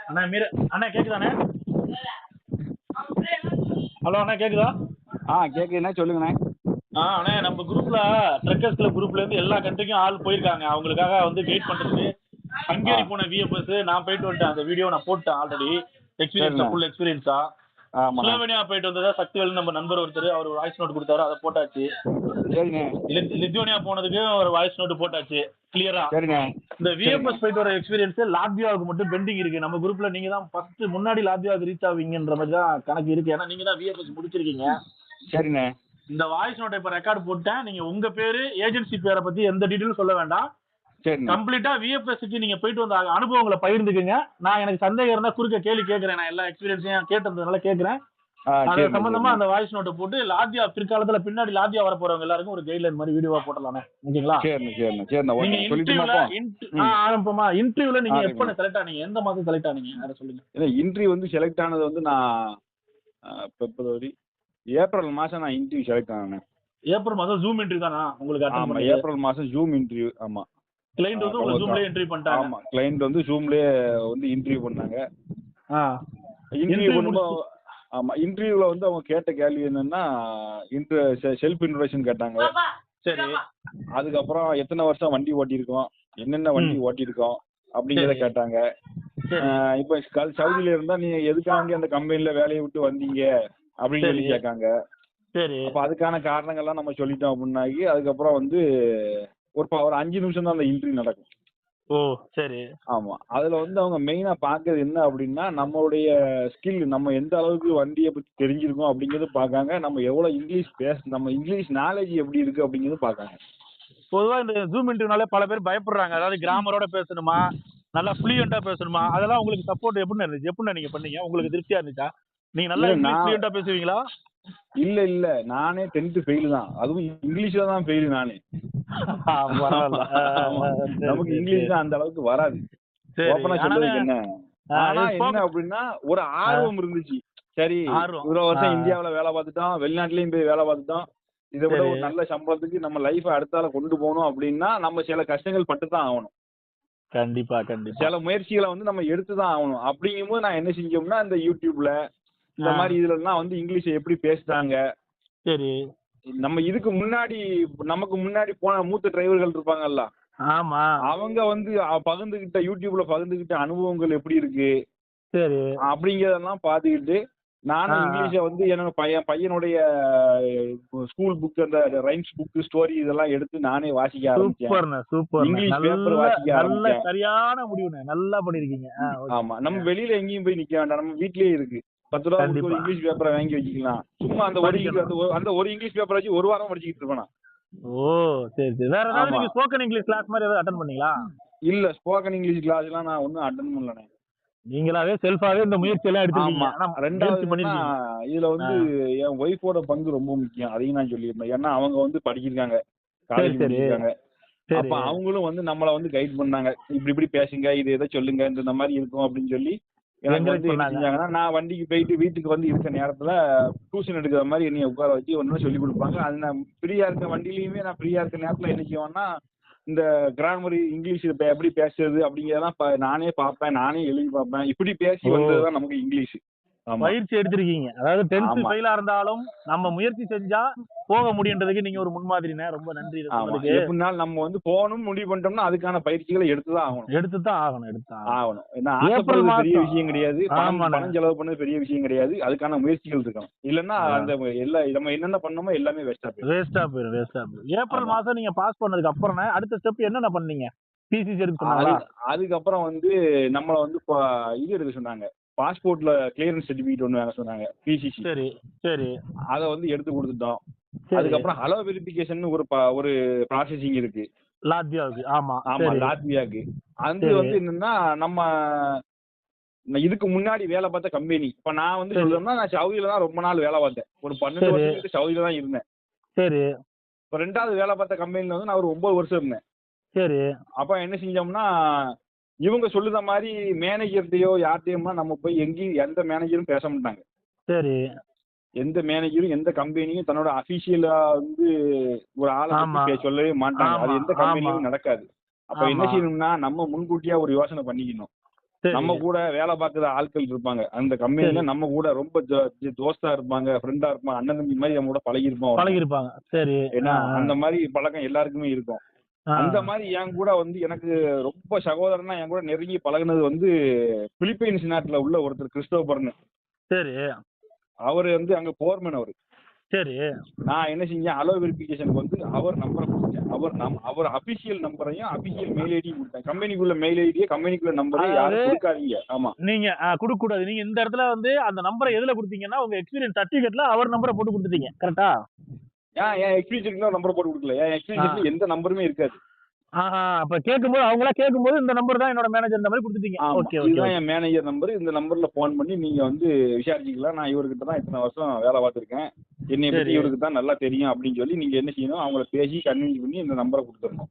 அண்ணா மீர அண்ணா கேக்குதாண்ணே? Hello அண்ணா கேக்குதா? கேக்குதுண்ணே, சொல்லுங்கண்ணே. அண்ணா நம்ம குரூப்ல ட்ரக்கர்ஸ் கிளப் குரூப்ல இருந்து எல்லா கண்ட்ரிக்கும் ஆள் போயிருக்காங்க. அவங்களுக்காக வந்து கைட் பண்றதுக்கு ஹங்கேரி போன விஎஃப்எஸ் நான் போயிட்டு வந்துட்டேன். அந்த வீடியோ நான் போட்டேன் ஆல்ரெடி. எக்ஸ்பீரியன்ஸா, ஃபுல் எக்ஸ்பீரியன்ஸா. ஸ்லோவேனியா போயிட்டு வந்ததா சக்திவேல் நம்ம நண்பர் ஒருத்தர் அவர் வாய்ஸ் நோட் கொடுத்தாரு, அதை போட்டாச்சு. லித்துவேனியா போனதுக்கு ஒரு வாய்ஸ் நோட் போட்டாச்சு கிளியரா. இந்த விஎஃப்எஸ் போயிட்டு வர எக்ஸ்பீரியன்ஸ் லாத்வியாவுக்கு மட்டும் பெண்டிங் இருக்கு. நம்ம குரூப்ல நீங்க தான் ஃபர்ஸ்ட் முன்னாடி லாத்வியாவுக்கு ரீச் ஆவீங்கன்ற மாதிரி தான் கணக்கு இருக்கு. ஏன்னா நீங்க தான் விஎஃப்எஸ் முடிச்சிருக்கீங்க. சரிண்ணே. இந்த வாய்ஸ் நோட்டை இப்ப ரெக்கார்ட் போட்டேன். நீங்க உங்க பேரு, ஏஜென்சி பேரை பத்தி எந்த டீடைலும் சொல்ல வேண்டாம். கம்ப்ளீட்டா விஎஃப்எஸ்க்கு நீங்க போயிட்டு வந்த அனுபவங்களை பகிர்ந்துக்குங்க. நான் எனக்கு சந்தேகம் இருந்தா குறுக்க கேள்வி கேட்கறேன். நான் எல்லா எக்ஸ்பீரியன்ஸையும் கேட்டதுனால கேட்கறேன். அது சம்பந்தமா அந்த வாய்ஸ் நோட்டை போட்டு லாத்வியா பிற்காலத்துல பின்னாடி லாத்வியா வர போறவங்க எல்லாருக்கும் ஒரு கைட்லைன் மாதிரி வீடியோவா போட்டலாமே. ஓகேங்களா? ஆரம்பமா இன்டர்வியூல நீங்க எப்ப செலக்ட் ஆனீங்க? எந்த மாசம் செலக்ட் ஆனீங்க அதை சொல்லுங்க. இன்டர்வியூ வந்து செலக்ட் ஆனது வந்து நான் பிப்ரவரி ஏப்ரல் மாசம் நான் இன்டர்வியூ செலக்ட் ஆனேன். ஏப்ரல் மாசம் ஜூம் இன்டர்வியூ தானா உங்களுக்கு? ஆமா, ஏப்ரல் மாசம் ஜூம் இன்டர்வியூ. ஆமா, கிளையண்ட் வந்து உங்களுக்கு ஜூம்லயே இன்டர்வியூ பண்ணிட்டாங்க. ஆமா, கிளையண்ட் வந்து ஜூம்லயே வந்து இன்டர்வியூ பண்ணாங்க. இன்டர்வியூ பண்ணும்போது ஆமா, இன்டர்வியூல வந்து அவங்க கேட்ட கேள்வி என்னன்னா செல்ஃப் இன்ட்ரோடக்ஷன் கேட்டாங்க. சரி. அதுக்கப்புறம் எத்தனை வருஷம் வண்டி ஓட்டியிருக்கோம், என்னென்ன வண்டி ஓட்டியிருக்கோம் அப்படிங்கிறத கேட்டாங்க. இப்ப சவுதியில இருந்தா நீங்க எதுக்காக அந்த கம்பெனில வேலையை விட்டு வந்தீங்க அப்படின்னு சொல்லி கேட்காங்க. சரி. அப்ப அதுக்கான காரணங்கள்லாம் நம்ம சொல்லிட்டோம் அப்படின்னாக்கி அதுக்கப்புறம் வந்து ஒரு 5 நிமிஷம் தான் அந்த இன்டர்வியூ நடக்கும். ஓ சரி. ஆமா, அதுல வந்து அவங்க மெயினா பாக்குறது என்ன அப்படின்னா நம்மளுடைய ஸ்கில், நம்ம எந்த அளவுக்கு வண்டியை பத்தி தெரிஞ்சிருக்கோம் அப்படிங்கறது பாக்காங்க. நம்ம எவ்வளவு இங்கிலீஷ் நம்ம இங்கிலீஷ் நாலேஜ் எப்படி இருக்கு அப்படிங்கறது பாக்காங்க. பொதுவா இந்த ஜூம் இன்டர்வியூனால பல பேர் பயப்படுறாங்க. அதாவது கிராமரோட பேசணுமா, நல்லா ஃப்ளூயண்டா பேசணுமா, அதெல்லாம் உங்களுக்கு சப்போர்ட் எப்படி இருந்துச்சு? எப்படி நீங்க பண்ணீங்க? உங்களுக்கு திருப்தியா இருந்துச்சா? நீங்க நல்லா இங்கிலீஷ் ஃப்ளூயண்டா பேசுவீங்களா? இல்ல நானே 10th ஃபெயில் தான். அதுவும் இங்கிலீஷ்ல தான் ஃபெயில் நானே. நமக்கு இங்கிலீஷ் தான் அந்த அளவுக்கு வராது. ஓபனா சொல்றதுக்கு என்ன, ஆனா என்ன அப்படின்னா ஒரு ஆர்வம் இருந்துச்சு. சரி, இவ்வளவு வருஷம் இந்தியாவில வேலை பார்த்துட்டோம், வெளிநாட்டுலயும் போய் வேலை பார்த்துட்டோம், இதை விட ஒரு நல்ல சம்பளத்துக்கு நம்ம லைஃபை அடுத்தால கொண்டு போகணும் அப்படின்னா நம்ம சில கஷ்டங்கள் பட்டு தான் ஆகணும். கண்டிப்பா. சில முயற்சிகளை வந்து நம்ம எடுத்துதான் ஆகணும். அப்படிங்கும்போது நான் என்ன செஞ்சோம்னா இந்த யூடியூப்ல இந்த மாதிரி இதுல எல்லாம் வந்து இங்கிலீஷ் எப்படி பேசுறாங்க. சரி. நம்ம இதுக்கு முன்னாடி நமக்கு முன்னாடி போன மூத்த டிரைவர்கள் இருப்பாங்கல்ல, ஆமா, அவங்க வந்து பகிர்ந்துகிட்ட யூடியூப்ல பகிர்ந்துகிட்ட அனுபவங்கள் எப்படி இருக்கு சரி அப்படிங்கறதெல்லாம் பாத்துக்கிட்டு நானும் இங்கிலீஷ வந்து என்னோட பையனுடைய ஸ்கூல் புக், அந்த ரைம்ஸ் புக், ஸ்டோரி இதெல்லாம் எடுத்து நானே வாசிக்க ஆரம்பிச்சேன். இங்கிலீஷ் பேப்பர் வாசிக்க ஆரம்பிச்சேன். சரியான முடிவுண்ணே, நல்லா பண்ணிருக்கீங்க. ஆமா, நம்ம வெளியில எங்கேயும் போய் நிக்க வேண்டாம், நம்ம வீட்லயே இருக்கு. 10 ரூபா ஒரு இங்கிலீஷ் பேப்பரை வாங்கி வச்சுக்கலாம். சும்மா அந்த ஒரு இங்கிலீஷ் பேப்பர் வச்சு ஒரு வாரம் படிச்சுக்கிட்டு இருப்பேன். ஓ சரி. வேற ஏதாவது நீங்க ஸ்போக்கன் இங்கிலீஷ் கிளாஸ் மாதிரி ஏதாவது அட்டெண்ட் பண்ணீங்களா? இல்ல, ஸ்போக்கன் இங்கிலீஷ் கிளாஸ் எல்லாம் நான் ஒன்னும் அட்டெண்ட் பண்ணலனே. நீங்களாவே செல்ஃபாவே இந்த முயற்சி எல்லாம் எடுத்துட்டீங்க. ரெண்டாவது இதுல வந்து என் ஒய்ஃபோட பங்கு ரொம்ப முக்கியம். அதையும் நான் சொல்லியிருந்தேன். ஏன்னா அவங்க வந்து படிச்சிருக்காங்க, காலேஜ் படிச்சிருக்காங்க. அப்ப அவங்களும் வந்து நம்மள வந்து கைட் பண்ணாங்க. இப்படி பேசுங்க, இது எதை சொல்லுங்க, இந்த மாதிரி இருக்கும் அப்படின்னு சொல்லி எனக்கு வந்து என்ன செஞ்சாங்கன்னா, நான் வண்டிக்கு போயிட்டு வீட்டுக்கு வந்து இருக்க நேரத்துல டியூஷன் எடுக்கிற மாதிரி என்னைய உட்கார வச்சு ஒன்னு சொல்லி கொடுப்பாங்க. அது நான் ஃப்ரீயா இருக்க வண்டியிலயுமே நான் ஃப்ரீயா இருக்க நேரத்துல என்ன செய்வேன்னா இந்த கிராமர் இங்கிலீஷ் எப்படி பேசுறது அப்படிங்கறதெல்லாம் நானே பார்ப்பேன், நானே எழுதி பார்ப்பேன். இப்படி பேசி வந்ததுதான் நமக்கு இங்கிலீஷ். பயிற்சி எடுத்திருக்கீங்க. அதாவது 10th ஃபெயிலா இருந்தாலும் நம்ம முயற்சி செஞ்சா போக முடியுன்றதுக்கு நீங்க ஒரு முன்மாதிரினே. ரொம்ப நன்றி. எப்படினாலும் நம்ம வந்து போகணும் முடிவு பண்ணிட்டோம்னா அதுக்கான பயிற்சிகளை எடுத்துதான் ஆகணும். ஆசைப்படுறது பெரிய விஷயம் கிடையாது, பணம் செலவு பண்ணது பெரிய விஷயம் கிடையாது. அதுக்கான முயற்சிகள் இருக்கணும். இல்லன்னா அந்த நம்ம என்னென்ன பண்ணோமோ எல்லாமே வேஸ்டா போயிடும். ஏப்ரல் மாசம் நீங்க பாஸ் பண்ணதுக்கு அப்புறம் அடுத்த ஸ்டெப் என்னென்ன பண்ணீங்க? பிசிசி எடுத்து அதுக்கப்புறம் வந்து நம்மள வந்து இது எடுக்க சொன்னாங்க. பாஸ்போர்ட்ல கிளியரன்ஸ் சர்டிபிகேட் ஒன்னு வாங்க சொன்னாங்க, பிசிசி. சரி. அத வந்து எடுத்து கொடுத்துட்டோம். அதுக்கப்புறம் ஹலோ வெரிஃபிகேஷன் ஒரு ப்ராசஸிங் இருக்கு லாத்வியாவுக்கு. ஆமா, லாத்வியாவுக்கு. அது வந்து என்னன்னா நம்ம இதுக்கு முன்னாடி வேலை பார்த்த கம்பெனி. இப்ப நான் வந்து சொல்றேன்னா நான் சவுதியில தான் ரொம்ப நாள் வேலை பார்த்தேன். ஒரு 12 வருஷத்துக்கு சவுதியில தான் இருந்தேன். சரி. இப்ப 2வது வேலை பார்த்த கம்பெனில வந்து நான் ஒரு 9 வருஷம் இருந்தேன். சரி. அப்ப என்ன செஞ்சோம்னா இவங்க சொல்லுற மாதிரி மேனேஜர்டையோ யார்ட்டையுமா நம்ம போய் எங்கேயும் எந்த மேனேஜரும் பேச மாட்டாங்க. சரி. எந்த மேனேஜரும் எந்த கம்பெனியும் தன்னோட அபிஷியலா வந்து ஒரு ஆளை சொல்லவே மாட்டாங்க. அது எந்த கம்பெனியும் நடக்காது. அப்ப என்ன செய்யணும்னா நம்ம முன்கூட்டியா ஒரு யோசனை பண்ணிக்கணும். நம்ம கூட வேலை பார்க்குற ஆட்கள் இருப்பாங்க அந்த கம்பெனில, நம்ம கூட ரொம்ப தோஸ்தா இருப்பாங்க, ஃப்ரெண்டா இருப்பாங்க, அண்ணன் தம்பி மாதிரி நம்ம கூட பழகிருப்பாங்க. சரி. ஏன்னா அந்த மாதிரி பழக்கம் எல்லாருக்குமே இருக்கும். அந்த மாதிரி என் கூட வந்து எனக்கு ரொம்ப சகோதரனா என் கூட நெருங்கி பழகுனது வந்து பிலிப்பைன்ஸ் நாட்டுல உள்ள ஒருத்தர் கிறிஸ்டோபர்னு. சரி. அவரு வந்து அங்க போர்மேன் அவரு. சரி. நான் என்ன செஞ்சேன், அலோ வெரிஃபிகேஷனுக்கு வந்து அவர் நம்பரை கொடுத்தேன். அவர் அபிஷியல் நம்பரையும் அபிஷியல் மெயில் ஐடியும் கொடுத்தேன். கம்பெனிக்குள்ள மெயில் ஐடியை கம்பெனிக்குள்ள நம்பரை யாரும் கொடுக்காதீங்க. ஆமா, நீங்க கொடுக்க கூடாது. நீங்க இந்த இடத்துல வந்து அந்த நம்பரை எதுல கொடுத்தீங்கன்னா உங்க எக்ஸ்பீரியன்ஸ் சர்டிபிகேட்ல அவர் நம்பரை போட்டு கொடுத்துட்டீங்க. கரெக்டா? என் எக்ஸ்பீரியன்ஸ் நம்பர் போட்டு கொடுக்கல. என் எக்ஸ்பீரியன்ஸ்ல எந்த நம்பருமே இருக்காது. அப்ப கேட்கும்போது அவங்களா கேட்கும்போது இந்த நம்பர் தான் என்னோட மேனேஜர் இந்த மாதிரி கொடுத்துட்டீங்க. ஓகே, இதுதான் என் மேனேஜர் நம்பர். இந்த நம்பர்ல போன் பண்ணி நீங்க வந்து விசாரிச்சுக்கலாம். நான் இவர்கிட்ட தான் இத்தனை வருஷம் வேலை பார்த்திருக்கேன், என்னை பத்தி இவருக்கு தான் நல்லா தெரியும் அப்படின்னு சொல்லி நீங்க என்ன செய்யணும், அவங்கள பேசி கன்வின்ஸ் பண்ணி இந்த நம்பரை கொடுத்துடணும்.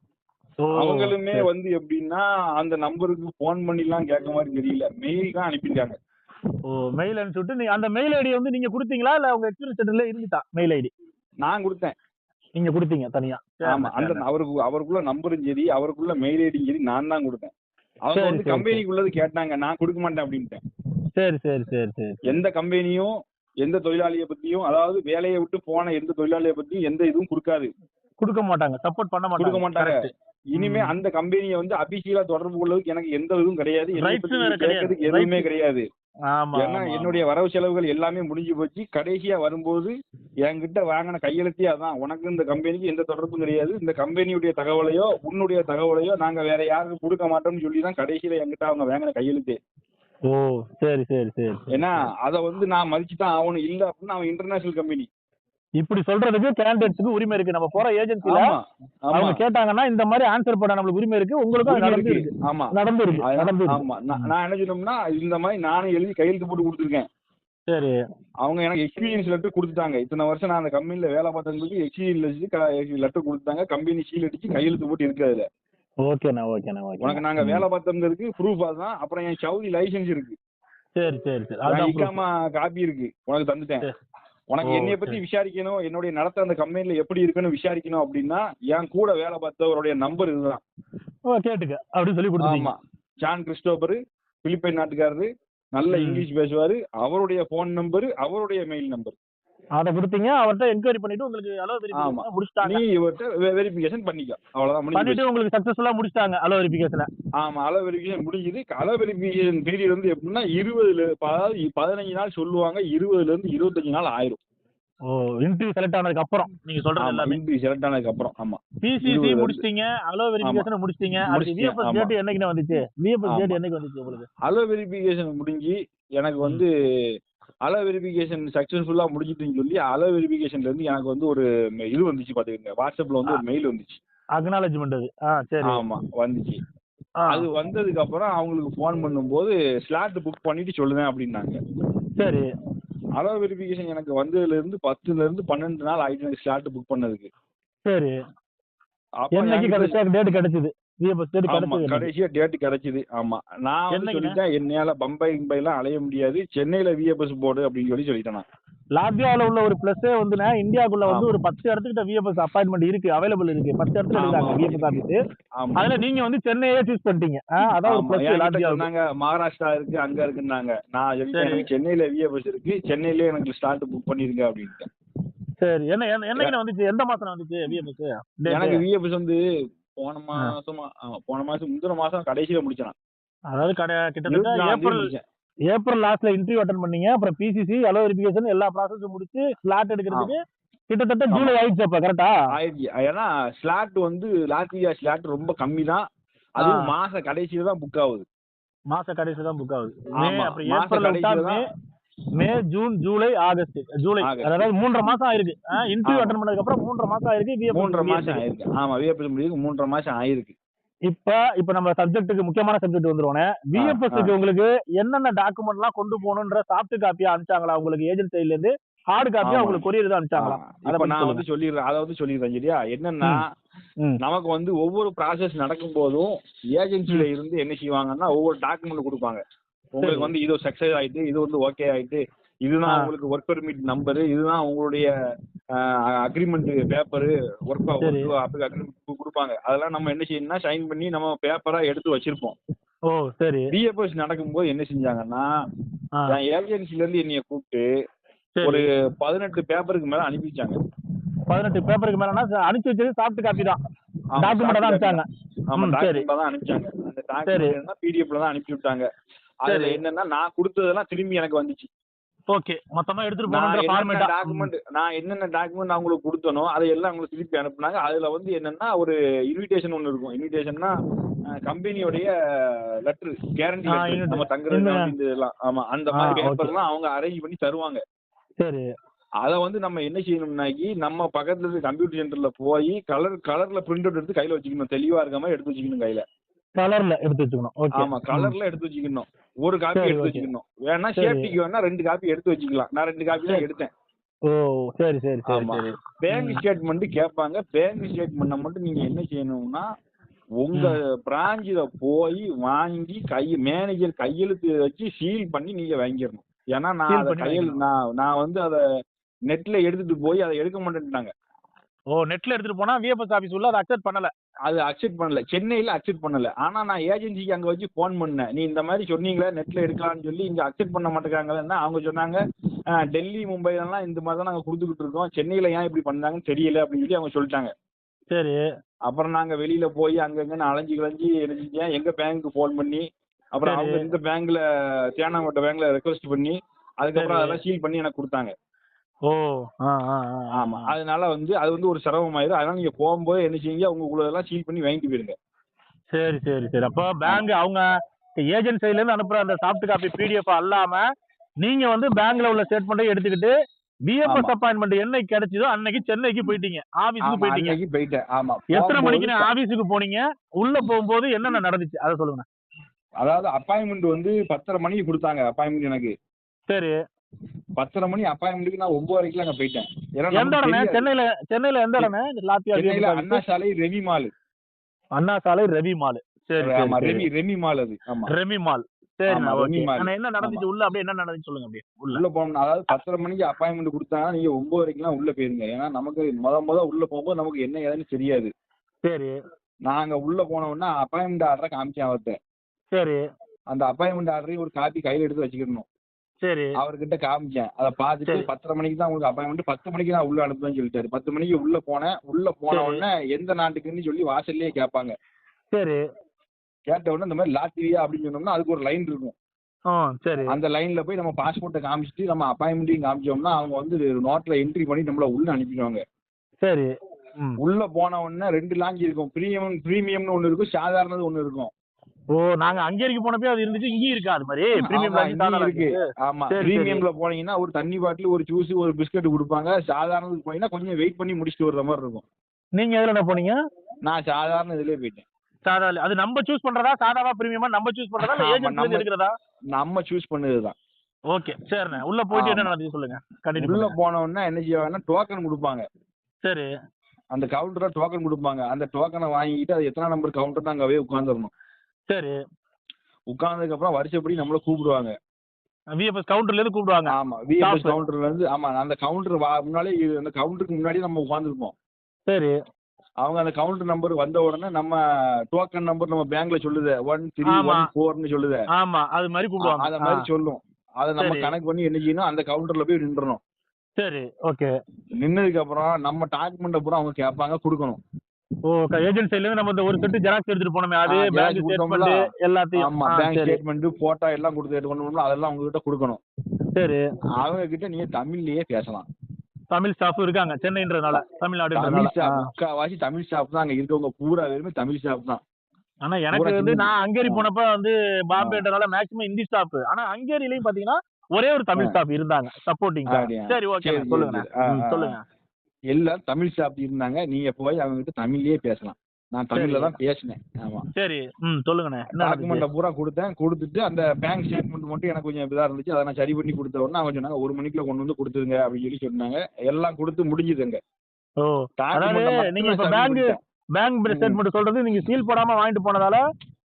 அவங்களுமே வந்து எப்படின்னா அந்த நம்பருக்கு போன் பண்ணிலாம் கேட்க மாதிரி தெரியல, மெயில் தான் அனுப்பிட்டாங்க. மெயில் அனுப்பிச்சுட்டு நீங்க அந்த மெயில் ஐடி வந்து நீங்க கொடுத்தீங்களா இல்ல உங்க எக்ஸ்பீரியன்ஸ் சென்டர்ல இருந்துட்டா மெயில் ஐடி? நான் கொடுத்தேன். நீங்க கொடுத்தீங்க தனியா? ஆமா, அந்த அவருக்குள்ள நம்பரும் சரி அவருக்குள்ள மெயில் ஐடியும் சரி நான் தான் கொடுத்தேன். அவங்க வந்து கம்பெனிக்குள்ளது கேட்டாங்க, நான் கொடுக்க மாட்டேன் அப்படின்ட்டேன். சரி சரி சரி சரி. எந்த கம்பெனியும் எந்த தொழிலாளியை பத்தியும், அதாவது வேலையை விட்டு போன எந்த தொழிலாளியை பத்தியும் எந்த இதுவும் கொடுக்க மாட்டாங்க, சப்போர்ட் பண்ண மாட்டாங்க, கொடுக்க மாட்டாங்க. இனிமே அந்த கம்பெனியை வந்து அபிஷியலா தொடர்பு கொள்வதற்கு எனக்கு எந்த இதுவும் கிடையாது, கேட்கறதுக்கு எதுவுமே கிடையாது. ஏன்னா என்னுடைய வரவு செலவுகள் எல்லாமே முடிஞ்சு போச்சு. கடைசியா வரும்போது என்கிட்ட வாங்கின கையெழுத்தே அதான், உனக்கு இந்த கம்பெனிக்கு எந்த தொடர்பும் கிடையாது, இந்த கம்பெனியுடைய தகவலையோ உன்னுடைய தகவலையோ நாங்க வேற யாருக்கும் கொடுக்க மாட்டோம்னு சொல்லி தான் கடைசியில என்கிட்ட அவங்க வாங்கின கையெழுத்தே. சரி சரி சரி. ஏன்னா அதை வந்து நான் மதிச்சுதான் ஆகணும். இல்ல அப்படின்னா அவன் இன்டர்நேஷனல் கம்பெனி. இப்படி சொல்றதுக்கு கேண்டிடேட்ஸ்க்கு உரிமை இருக்கு. நம்ம போற ஏஜென்சில அவங்க கேட்டாங்கன்னா இந்த மாதிரி ஆன்சர் பண்ண நம்மளுக்கு உரிமை இருக்கு, உங்களுக்கு நடந்துருக்கு. ஆமா, நடந்துருக்கு. ஆமா, நான் என்ன சொன்னோம்னா இந்த மாதிரி நானும் எழுதி கையெழுத்து போட்டு கொடுத்துருக்கேன். சரி. அவங்க எனக்கு எக்ஸ்பீரியன்ஸ் லெட்டர் கொடுத்துட்டாங்க. இத்தனை வருஷம் நான் அந்த கம்பெனில வேலை பார்த்தவங்களுக்கு எக்ஸ்பீரியன்ஸ் லெட்டர் கொடுத்தாங்க. கம்பெனி சீல் அடிச்சு கையெழுத்து போட்டு இருக்கு அதுல. ஓகேண்ணா ஓகேண்ணா. உனக்கு நாங்க வேலை பார்த்தவங்களுக்கு ப்ரூஃப் அதுதான். அப்புறம் என் சவுதி லைசன்ஸ் இருக்கு. சரி சரி சரி. இக்காமா காப்பி இருக்கு, உனக்கு தந்துட்டேன். உனக்கு என்னைய பத்தி விசாரிக்கணும், என்னுடைய நடத்த அந்த கம்பெனில எப்படி இருக்குன்னு விசாரிக்கணும் அப்படின்னா என் கூட வேலை பார்த்தவருடைய நம்பர் இதுதான், கேட்டுக்க அப்படின்னு சொல்லி கொடுத்தாங்க. ஆமா, ஜான் கிறிஸ்டோபர், பிலிப்பைன் நாட்டுக்காரரு, நல்ல இங்கிலீஷ் பேசுவாரு. அவருடைய போன் நம்பர், அவருடைய மெயில் நம்பர் அத கொடுத்தீங்க. அவர்ட்ட என்கொயரி பண்ணிட்டு உங்களுக்கு அலோ வெரிஃபிகேஷன் முடிச்சிட்டாங்க. நீ இவர்ட்ட வெரிஃபிகேஷன் பண்ணிக்க, அவ்வளவுதான். பண்ணிட்டு உங்களுக்கு சக்சஸ்ஃபுல்லா முடிச்சிட்டாங்க அலோ வெரிஃபிகேஷன். ஆமா, அலோ வெரிஃபிகேஷன் முடிஞ்சது. அலோ வெரிஃபிகேஷன் பீரியட் வந்து எப்படின்னா 15 நாள் சொல்லுவாங்க, 20ல இருந்து 25 நாள் ஆயிரும். இன்டர்வியூ செலக்ட் ஆனதுக்கு அப்புறம் நீங்க சொல்றது எல்லாமே. இன்டர்வியூ செலக்ட் ஆனதுக்கு அப்புறம். ஆமா, பிசிசி முடிச்சிட்டீங்க, அலோ வெரிஃபிகேஷன் முடிச்சிட்டீங்க. அடுத்து விஎஃப்எஸ் டேட் என்னைக்கு வந்துச்சு? விஎஃப்எஸ் டேட் என்னைக்கு வந்துச்சு உங்களுக்கு? அலோ வெரிஃபிகேஷன் முடிஞ்சு எனக்கு வந்து அலோ வெரிஃபிகேஷன் சக்சஸ்ஃபுல்லா முடிஞ்சிட்டுன்னு சொல்லி அலோ வெரிஃபிகேஷன்ல இருந்து எனக்கு வந்து ஒரு இது வந்துச்சு பாத்துக்கங்க. வாட்ஸ்அப்ல வந்து ஒரு மெயில் வந்துச்சு, அக்னாலஜ்மெண்ட். அது சரி. ஆமா, வந்துச்சு. அது வந்ததுக்கு அப்புறம் அவங்களுக்கு போன் பண்ணும்போது ஸ்லாட் புக் பண்ணிட்டு சொல்லுவேன் அப்படின்னாங்க. சரி. அலோ வெரிஃபிகேஷன் எனக்கு வந்ததுல இருந்து 10ல இருந்து 12 நாள் ஆயிட்டு எனக்கு ஸ்லாட் புக் பண்ணதுக்கு. சரி. என்னைக்கு டேட் கிடைச்சது? கடைசியா டேட் கிடைச்சது. ஆமா, நான் வந்து சொல்லிட்டேன் என்னால பம்பைலாம் அலைய முடியாது, சென்னையில விஎஃப்எஸ் போர்டு அப்படின்னு சொல்லிட்டேன். லாட்வியால உள்ள ஒரு பிளஸ் வந்து இந்தியாக்குள்ள வந்து ஒரு 10 இடத்துக்கிட்ட விஎஃப்எஸ் அப்பாயின்மெண்ட் இருக்கு, அவைலபிள் இருக்கு. 10 இடத்துல இருக்காங்க விஎஃப்எஸ் ஆபீஸ். அதுல நீங்க வந்து சென்னையே சூஸ் பண்ணிட்டீங்க. அதான் ஒரு பிளஸ். லாட்வியா சொன்னாங்க மகாராஷ்டிரா இருக்கு, அங்க இருக்குன்னாங்க. நான் சொல்லிட்டேன் சென்னையில விஎஃப்எஸ் இருக்கு, சென்னையிலே எனக்கு ஸ்லாட் புக் பண்ணிருங்க அப்படின்ட்டு. சரி. என்னைக்கு வந்துச்சு? எந்த மாசம் வந்துச்சு விஎஃப்எஸ்? எனக்கு விஎஃப்எஸ் வந்து போன மாசம் முந்தின மாசம் கடைசியில முடிச்சேன். அதாவது கிட்டத்தட்ட ஏப்ரல் லாஸ்ட்ல இன்டர்வியூ அட்டெண்ட் பண்ணீங்க. அப்புறம் பிசிசி அலோ வெரிஃபிகேஷன் எல்லா ப்ராசஸும் முடிச்சு ஸ்லாட் எடுக்கிறதுக்கு கிட்டத்தட்ட ஜூலை ஆயிடுச்சு. அப்ப கரெக்டா ஆயிடுச்சு. ஏன்னா ஸ்லாட் வந்து லாட்வியா ஸ்லாட் ரொம்ப கம்மி தான், அதுவும் மாச கடைசியில தான் புக் ஆகுது. மாச கடைசியில தான் புக் ஆகுது. மே, ஜூன், ஜூலை, ஆகஸ்ட். ஜூலை அதாவது 3.5 மாசம் ஆயிருக்கு. இன்டர்வியூ அட்டெண்ட் பண்ணதுக்கு அப்புறம் 3.5 மாசம் ஆயிருக்கு. 3.5 மாசம் ஆயிருக்கு. ஆமா, விஎஃப்எஸ் முடியுது 3.5 மாசம் ஆயிருக்கு. இப்ப நம்ம சப்ஜெக்ட்டுக்கு முக்கியமான சப்ஜெக்ட் வந்துருவோனே. விஎஃப்எஸ்க்கு உங்களுக்கு என்னென்ன டாக்குமெண்ட் எல்லாம் கொண்டு போகணும்ன்ற சாஃப்ட் காப்பியா அனுப்பிச்சாங்களா உங்களுக்கு ஏஜென்ட் சைடுல இருந்து? ஹார்ட் காப்பியா உங்களுக்கு கொரியர் தான் அனுப்பிச்சாங்களா? அத நான் வந்து சொல்லிடுறேன் சரியா. என்னன்னா நமக்கு வந்து ஒவ்வொரு ப்ராசஸ் நடக்கும் போதும் ஏஜென்சில இருந்து என்ன செய்வாங்கன்னா ஒவ்வொரு டாக்குமெண்ட் கொடுப்பாங்க. உங்களுக்கு வந்து இது சக்சஸ் ஆயிட்டு, இது வந்து ஓகே ஆயிட்டு, இதுதான் உங்களுக்கு ஒர்க் பெர்மிட் நம்பரு, இதுதான் உங்களுடைய அக்ரிமெண்ட் பேப்பரு, ஒர்க் அக்ரிமெண்ட் கொடுப்பாங்க. அதெல்லாம் நம்ம என்ன செய்யணும்னா சைன் பண்ணி நம்ம பேப்பரா எடுத்து வச்சிருப்போம். ஓ சரி. பிஎஃப்எஸ் நடக்கும்போது என்ன செஞ்சாங்கன்னா, என் ஏஜென்சில இருந்து என்னைய கூப்பிட்டு ஒரு 18 பேப்பருக்கு மேல அனுப்பி வச்சாங்க. 18 பேப்பருக்கு மேலனா அனுப்பிச்சு வச்சது சாஃப்ட் காப்பி தான், டாக்குமெண்ட் தான் அனுப்பிச்சாங்க. ஆமா, டாக்குமெண்ட் தான் அனுப்பிச்சாங்க. அந்த டாக்குமெண்ட் என்ன பிடிஎஃப்ல தான் அனுப்பி விட்டாங்க. அதுல என்னன்னா நான் கொடுத்ததெல்லாம் திரும்பி எனக்கு வந்துச்சு. ஓகே, மொத்தமா எடுத்துட்டு போறன்ற ஃபார்மேட் நான் என்னென்ன டாக்குமெண்ட் அவங்களுக்கு கொடுத்தனோ அதை எல்லாம் அவங்களுக்கு திருப்பி அனுப்புனாங்க. அதுல வந்து என்னன்னா ஒரு இன்விடேஷன் ஒன்னு இருக்கும். இன்விடேஷன்னா கம்பெனியோடைய லெட்டர், கேரண்டி லெட்டர், நம்ம தங்குறது இதெல்லாம். ஆமா, அந்த மாதிரி பேப்பர்லாம் அவங்க அரேஞ்ச் பண்ணி தருவாங்க. சரி. அதை வந்து நம்ம என்ன செய்யணும்னாக்கி நம்ம பக்கத்துல இருக்க கம்ப்யூட்டர் சென்டர்ல போய் கலர்ல பிரிண்ட் அவுட் எடுத்து கையில வச்சுக்கணும். தெளிவா இருக்க மாதிரி எடுத்து வச்சுக்கணும் கையில. கலர்ல எடுத்து வச்சுக்கணும். ஆமா, கலர்ல எடுத்து வச்சுக்கணும். ஒரு காப்பி எடுத்து வச்சுக்கணும். வேணா சேஃப்டிக்கு வேணா 2 காப்பி எடுத்து வச்சுக்கலாம். நான் 2 காப்பி தான் எடுத்தேன். ஓ சரி சரி சரி. பேங்க் ஸ்டேட்மெண்ட் கேட்பாங்க. பேங்க் ஸ்டேட்மெண்ட்டை மட்டும் நீங்க என்ன செய்யணும்னா உங்க பிரான்ச்ல போய் வாங்கி மேனேஜர் கையெழுத்து வச்சு சீல் பண்ணி நீங்க வாங்கிடணும். ஏன்னா நான் வந்து அதை நெட்ல எடுத்துட்டு போய் அதை எடுக்க மாட்டேன்ட்டாங்க. ஓ நெட்ல எடுத்துட்டு போனா விஎஃப்எஸ் ஆபீஸ் உள்ள அதை அக்செப்ட் பண்ணல. அது அக்செப்ட் பண்ணல, சென்னையில அக்செப்ட் பண்ணல. ஆனா நான் ஏஜென்சிக்கு அங்க வச்சு போன் பண்ணேன். நீ இந்த மாதிரி சொன்னீங்களா நெட்ல எடுக்கலாம்னு சொல்லி, இங்க அக்செப்ட் பண்ண மாட்டேங்கிறாங்கன்னா அவங்க சொன்னாங்க டெல்லி மும்பைலாம் இந்த மாதிரி தான் நாங்க கொடுத்துக்கிட்டு இருக்கோம், சென்னையில ஏன் இப்படி பண்ணாங்கன்னு தெரியல அப்படின்னு சொல்லி அவங்க சொல்லிட்டாங்க. சரி. அப்புறம் நாங்க வெளியில போய் அங்கங்கன்னு அலைஞ்சு என்ன செஞ்சேன், எங்க பேங்க்கு போன் பண்ணி, அப்புறம் அவங்க இந்த பேங்க்ல தேனாம்பேட்டை பேங்க்ல ரெக்வஸ்ட் பண்ணி, அதுக்கப்புறம் அதெல்லாம் சீல் பண்ணி எனக்கு கொடுத்தாங்க. ஓ ஆமா, அதனால வந்து அது வந்து ஒரு சிரமமாயிரும். அதனால நீங்க போகும்போது என்ன செய்யுங்க, உங்களதெல்லாம் சீல் பண்ணி வாங்கிட்டு போயிருங்க. சரி சரி சரி. அப்ப பேங்க் அவங்க ஏஜென்ட் சைடுல இருந்து அனுப்புற அந்த சாஃப்ட் காப்பி பிடிஎஃப் அல்லாம நீங்க வந்து பேங்க்ல உள்ள ஸ்டேட்மெண்ட்டை எடுத்துக்கிட்டு பிஎஃப்எஸ் அப்பாயின்மெண்ட் என்னைக்கு கிடைச்சதோ அன்னைக்கு சென்னைக்கு போயிட்டீங்க, ஆபீஸ்க்கு போயிட்டேன். ஆமா. எத்தனை மணிக்கு ஆபீஸுக்கு போனீங்க, உள்ள போகும்போது என்னென்ன நடந்துச்சு அதை சொல்லுங்க. அதாவது அப்பாயின்மெண்ட் வந்து 10:30 மணிக்கு கொடுத்தாங்க அப்பாயின்மெண்ட் எனக்கு. சரி. 10:30 மணி அப்பாயின்மெண்ட்டுக்கு நான் 9:30க்கு அங்க போயிட்டேன். எந்த இடம்? சென்னையில எந்த இடம்? அண்ணா சாலை ரெவி மால். அண்ணா சாலை ரெவி மால். சரி. ஆமா, ரெவி மால் அது. ஆமா, ரெவி மால். சரி. என்ன நடந்துச்சு உள்ள? அப்படியே என்ன நடந்துச்சு சொல்லுங்க. அப்படியே உள்ள போனோம். அதாவது 10:30 மணிக்கு அப்பாயின்மெண்ட் கொடுத்தாங்கன்னா நீங்க 9:30க்குலாம் உள்ள போயிருங்க. ஏன்னா நமக்கு முத உள்ள போகும்போது நமக்கு என்ன ஏதுன்னு தெரியாது. சரி. நாங்க உள்ள போன உடனே அப்பாயின்மெண்ட் ஆர்டரை காமிச்சேன் அவர்கிட்ட. சரி. அந்த அப்பாயின்மெண்ட் ஆர்டரையும் ஒரு காப்பி கையில எடுத்து வச்சுக்கணும். சரி. அவர்கிட்ட காமிச்சேன். அதை பார்த்துட்டு 10:30 மணிக்கு தான் உங்களுக்கு அப்பாயின்மெண்ட், 10 மணிக்கு நான் உள்ள அனுப்புவேன்னு சொல்லிட்டாரு. 10 மணிக்கு உள்ள போனேன். உள்ள போன உடனே எந்த நாட்டுக்குன்னு சொல்லி வாசல்லே கேட்பாங்க. சரி. கேட்ட உடனே இந்த மாதிரி லாட்வியா அப்படின்னு சொன்னோம்னா அதுக்கு ஒரு லைன் இருக்கும். சரி. அந்த லைன்ல போய் நம்ம பாஸ்போர்ட்டை காமிச்சிட்டு நம்ம அப்பாயின்மெண்ட்டையும் காமிச்சோம்னா அவங்க வந்து நோட்ல என்ட்ரி பண்ணி நம்மள உள்ள அனுப்பிடுவாங்க. சரி. உள்ள போன உடனே 2 லாஞ்ச் இருக்கும். பிரீமியம்னு ஒன்னு இருக்கும், சாதாரணது ஒன்னு இருக்கும். ஓ, நாங்க அங்கேரிக்கு போனப்போ அது இருந்துச்சு, இங்கேயும் இருக்கா அது மாதிரி? பிரீமியம் லாஞ்ச் இருக்கு. ஆமா, பிரீமியம்ல போனீங்கன்னா ஒரு தண்ணி பாட்டில், ஒரு ஜூஸ், ஒரு பிஸ்கட் கொடுப்பாங்க. சாதாரணதுக்கு போனீங்கன்னா கொஞ்சம் வெயிட் பண்ணி முடிச்சுட்டு வர்ற மாதிரி இருக்கும். நீங்க எதுல என்ன போனீங்க? நான் சாதாரண இதுலயே போயிட்டேன். சாதாரண அது நம்ம சூஸ் பண்றதா? சாதாவா பிரீமியமா நம்ம சூஸ் பண்றதா இல்ல ஏஜென்ட்ல எடுக்கிறதா? நம்ம சூஸ் பண்ணதுதான். ஓகே, சரிண்ணே. உள்ள போயிட்டு என்ன நடந்துச்சு சொல்லுங்க. உள்ள போன உடனே என்ன செய்வாங்கன்னா டோக்கன் கொடுப்பாங்க. சரி. அந்த கவுண்டர்ல டோக்கன் கொடுப்பாங்க. அந்த டோக்கனை வாங்கிட்டு அது எத்தனை நம்பர் கவுண்டர் தான் அங்கவே உட்கார்ந்துடணும். சரி. உட்கார்ந்ததுக்கு அப்புறம் வருஷப்படி நம்மள கூப்பிடுவாங்க. விஎஃப்எஸ் கவுண்டர்ல இருந்து கூப்பிடுவாங்க. ஆமா, விஎஃப்எஸ் கவுண்டர்ல இருந்து. ஆமா, அந்த கவுண்டர் முன்னாலே அந்த கவுண்டருக்கு முன்னாடி நம்ம உட்கார்ந்துருப்போம். சரி. அவங்க அந்த கவுண்டர் நம்பர் வந்த உடனே நம்ம டோக்கன் நம்பர் நம்ம பேங்க்ல சொல்லுது 1314ன்னு சொல்லுது. ஆமா, அது மாதிரி கூப்பிடுவாங்க. அத மாதிரி சொல்லும். அத நம்ம கனெக்ட் பண்ணி என்ன செய்யணும், அந்த கவுண்டர்ல போய் நின்றணும். சரி. ஓகே. நின்னதுக்கு அப்புறம் நம்ம டாக்குமெண்ட் பூரா அவங்க கேட்பாங்க, கொடுக்கணும். ஓ, ஏஜென்ட் சைடுல இருந்து நம்ம இந்த ஒரு செட் ஜெராக்ஸ் எடுத்துட்டு போனோமே, அது பேங்க் ஸ்டேட்மென்ட் எல்லாத்தையும். ஆமா, பேங்க் ஸ்டேட்மென்ட், போட்டோ எல்லாம் கொடுத்து எடுத்து பண்ணனும்ல, அதெல்லாம் அவங்க கிட்ட கொடுக்கணும். சரி. அவங்க கிட்ட நீங்க தமிழ்லயே பேசலாம். தமிழ் ஸ்டாஃப் இருக்காங்க சென்னைன்றனால, தமிழ்நாடுன்றனால. முக்காவாசி தமிழ் ஸ்டாஃப் தான் அங்க இருக்கவங்க பூரா பேருமே தமிழ் ஸ்டாஃப் தான். ஆனா எனக்கு வந்து நான் ஹங்கேரி போனப்ப வந்து பாம்பேன்றனால மேக்ஸிமம் ஹிந்தி ஸ்டாஃப். ஆனா ஹங்கேரியிலயும் பாத்தீங்கன்னா ஒரே ஒரு தமிழ் ஸ்டாஃப் இருந்தாங்க சப்போர்ட்டிங். சரி, ஓகே, சொல்லுங்க சொல்லுங்க. எல்லாரும் தமிழ் ஸ்டாஃப் இருந்தாங்க. நீங்க போய் அவங்க கிட்ட தமிழ்லயே பேசலாம். நான் தமிழ்ல தான் பேசினேன். ஆமா, சரி. சொல்லுங்கண்ணே. டாக்குமெண்ட்டை பூரா கொடுத்துட்டு அந்த பேங்க் ஸ்டேட்மெண்ட் மட்டும் எனக்கு கொஞ்சம் இதா இருந்துச்சு. அதை நான் சரி பண்ணி கொடுத்த உடனே அவங்க சொன்னாங்க 1 மணிக்குள்ள கொண்டு வந்து கொடுத்துருங்க அப்படின்னு சொல்லி சொன்னாங்க. எல்லாம் கொடுத்து முடிஞ்சுதுங்க. ஓ, அதாவது நீங்க இப்ப பேங்க் ஸ்டேட்மெண்ட் சொல்றது நீங்க சீல் போடாம வாங்கிட்டு போனதால